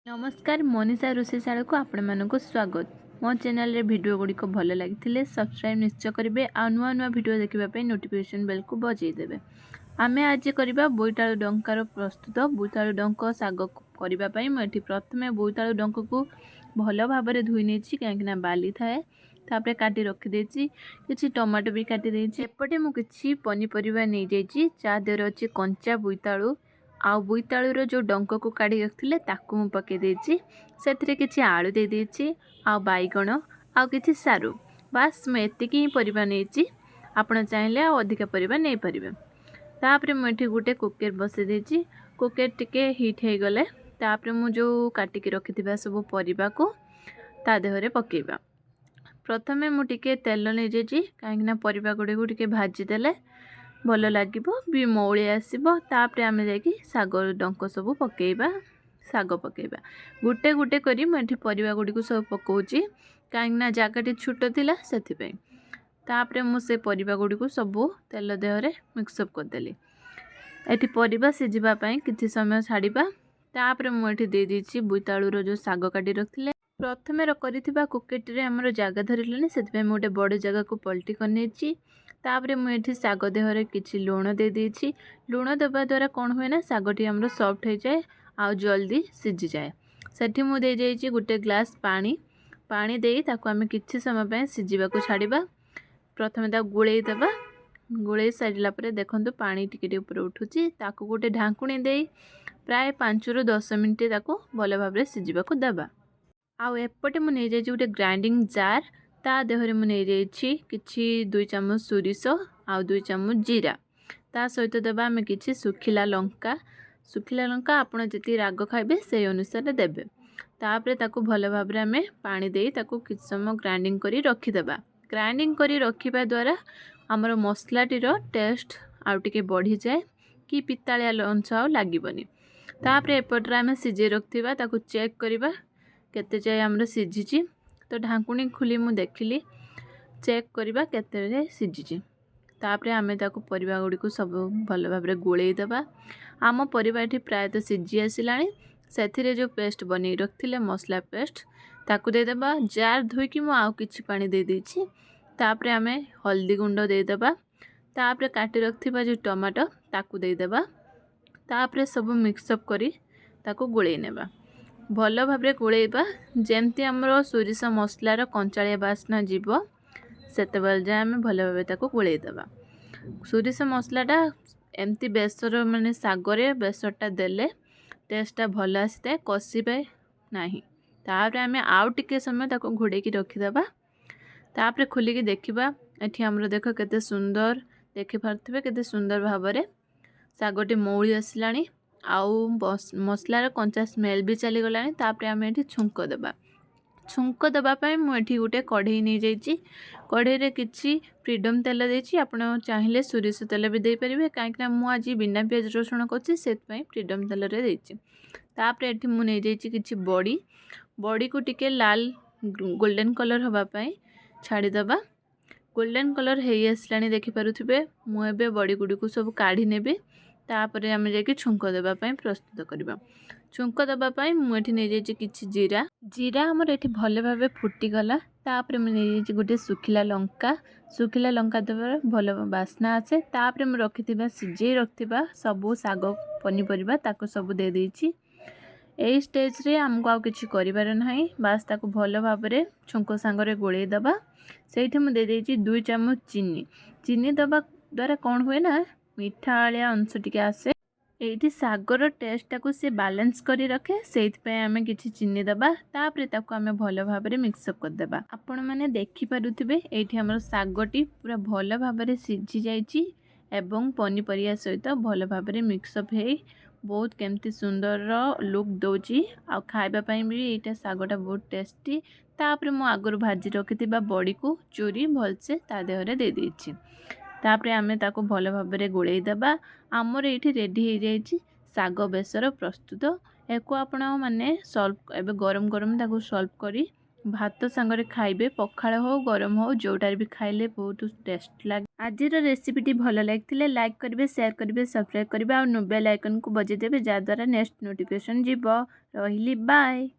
नमस्कार मनीषा रोषेशाला को आपण मानक स्वागत। मो चैनल रे वीडियो गुड़ी को भल लगी सब्सक्राइब निश्चय करेंगे आ नुआ नुआ वीडियो देखापी नोटिफिकेशन बेल को बजाई देवे। आमे आज करबा बोईतालु डंकार प्रस्तुत बोईतालु डंक साग करने मुझे प्रथमे बोईतालु डंक को भल भाव धोई नहीं कहीं बाली थाए तापर काटी रखीदे किसी टमाटो भी काटी एपटे मुझे पनीपरिया नहीं जाइए चा देर अच्छी कंचा बोईतालु आउ बोईतालुर जो डंक को काढ़ी रखिले ताकू मु पके देछि सेथिरे किछि आलू दे देछि आउ बाइगण आउ किछि सारू बास मैं एतिकी ही परिबा नेछि। आपण चाहिले आ अधिक परिबा नै परिबे। तापरे मु एठी गुटे कुकर बसे देछि। कुकर टिके हीट हे गले तापरे मु जो काटी के रखिथिबा सब परिबा को ता देहरे पकेबा। प्रथमे मु टिके तेल नै जेछि काहेकि परिबा गुडे को टिके भाजी देले भल लगे भी मौली आसो तापर आम जा साग डंक सब पकेबा साग पकेबा गुटे गुटे करी मुझे परिबा गुड़ी को सब पकाउची कहीं जगह छोट थिला सेथिपई तापर मुझे परिबा गुड़ी को सब तेल देहरे मिक्सअप करदेली। एटी परिबा सिझिबा पई किछि समय छाड़िबा तापर मुझे दे देछि बोईतालुर जो साग काटी रखिले प्रथमे करिथिबा कुकेटी रे हमर जगह धरिलेनी सेथिपई मु गोटे बड़ जगह को पलटी करनेछि। तापरे मुझे साग देहरे किछि लुण दे देछि। लुण देवा द्वारा कौन हुए ना सागटी हमरो सॉफ्ट हो जाए आ जल्दी सिझी जाए। सेठी मु दे जाइछि गुटे ग्लास पानी पानी देई ताको आमे किछि समय पे सिझिबा को छाड़िबा। प्रथमे ता गुळेई देबा गुळेई सारिला परे देखंतु पानी टिके ऊपर उठुची ताको गुटे ढांकुणी देई प्राय 5 रु 10 मिनिट ताको भल भाबरे सिझिबा को देबा। आउ एपटे मु नै जाइछि गुटे ग्राइंडिंग जार ता देहरे मु नै जाइछि किछि 2 चम्मच सोरिष आउ 2 चम्मच जीरा ता सहित देबा आमे किछि सुखिला लंका आपण जति राग खाइबे से अनुसार देबे। तापरे ताको भल भाबरे आमे पानी देई ताको किछि समय ग्राइंडिंग करी रखि देबा। ग्राइंडिंग करी रखिबा द्वारा हमर मसलाटीर टेस्ट आउ टिके बढ़ी जाए कि पितालिया अंश आउ लागिबनी। तापरे एपटरे आमे सिझे रखथिबा ताको चेक करिबा केते जाय हमर सिझिची तो ढांकुणी खुली मु देखिली चेक करिबा केते सिझिची। तापरे आमे ताको परिबा गुडी को सब भल भाबरे गोळेई देबा। आम परिबा एठी प्राय तो सिझी आसिलाणी सेथिरे जो पेस्ट बनै रखथिले मसला पेस्ट ताको दे देबा। जार धोई कि मु आउ किछि पानी दे देछि। तापरे आमे हल्दी गुंड दे देबा। तापरे काटी रखथिबा जो टमाटो ताको दे देबा। तापरे सब मिक्सअप करी ताको गोळेई नेबा भल भाबरे गोळेइबा जेमती हमरो सोरिष मसलार कंचाळिया बास्ना जीव सेतेबेल जाए आमे भल भाबरे ताको गोळेइ देबा। सोरिष मसलाटा एमती बेसर माने सागरे बेसरटा देले टेस्टटा भल आसीते कषिबे नाही। तापरे आमे आउ टिके समय ताको घोड़े की रखि देबा। तापरे खोली की देखिबा एठी हमरो देखो केते सुंदर देखि पारथिबे केते सुंदर भाबरे सागटी मौली आसिलाणी आउ मसलार कंचा स्मेल भी चली गलानी। तापरे आमे एठी छुंक देबा पई मु एठी गुटे कढ़ई नै जाइछि। कढ़ई रे किछि फ्रीडम तेल देछि आपण चाहिले सोरिष तेल भी दे परिबे काहेकि मु आज बिना प्याज रसुण करछि सेत पई फ्रीडम तेल रे देछि। तापरे एठी मु नै जाइछि किछि बड़ी को टिके लाल गोल्डन कलर होबा पई छाड़ी देबा। गोल्डन कलर हेई आसलानी देखि पारुथिबे मु एबे बड़ी गुडी को सब काढी नेबे। तापरे आमे जाके छुंक देबा पई प्रस्तुत करबा। छुंक देबा पई मु एठी नै जाइछि किछि जीरा हमर एठी भले भाबे फुटी गला। तापरे मु नै जाइछि गुटे सुखिला लंका देबा भल बास्ना आसे। तापरे मु रखिथिबा सिझे रखिथिबा सब साग पनीपरिबा ताको सब दे देछि। एई स्टेज रे हमको आ किछि करिबार नाही बास ताको भल भाबरे छुंक सांगरे गोळेई देबा। सेठी मु दे देछि 2 चम्मच चीनी देबा द्वारा कौन हुए ना मिठालिया अंश टिके आसे एठी सागर टेस्ट टाको से बैलेंस करी रखे सेथ पे आमे किछि चीनी देबा। तापरे ताको आमे भल भाबरे मिक्सअप कर देबा। आपण माने देखि पारुथिबे एठी हमर सागटी पूरा भल भाबरे सिझी जाइछि एवं पनीपरिया सहित भल भाबरे मिक्सअप हे बहुत केमती सुंदर लुक दोची आ खाइबा पई भी एटा सागटा बहुत टेस्टी। तापरे मु आगरु भाजी रखिथिबा बड़ी को चोरी भलसे ता देहरे दे देछि। तापरे आमे ताको भल भाबरे गोळेई देबा। हमर एठी रेडी हे जाइछि साग बेसर प्रस्तुत। एको आपण माने सॉल्व एबे गरम गरम ताको सॉल्व करी ଭାତ ସାଙ୍ଗରେ ଖାଇବେ, ପଖାଳ ହଉ ଗରମ ହଉ ଯେଉଁଟାରେ ବି ଖାଇଲେ ବହୁତ ଟେଷ୍ଟ ଲାଗେ। ଆଜିର ରେସିପିଟି ଭଲ ଲାଗିଥିଲେ ଲାଇକ୍ କରିବେ, ସେୟାର କରିବେ, ସବସ୍କ୍ରାଇବ୍ କରିବେ ଆଉ ବେଲ୍ ଆଇକନ୍କୁ ବଜାଇ ଦେବେ, ଯାହାଦ୍ୱାରା ନେକ୍ସଟ ନୋଟିଫିକେସନ୍ ଯିବ। ରହିଲି, ବାଏ।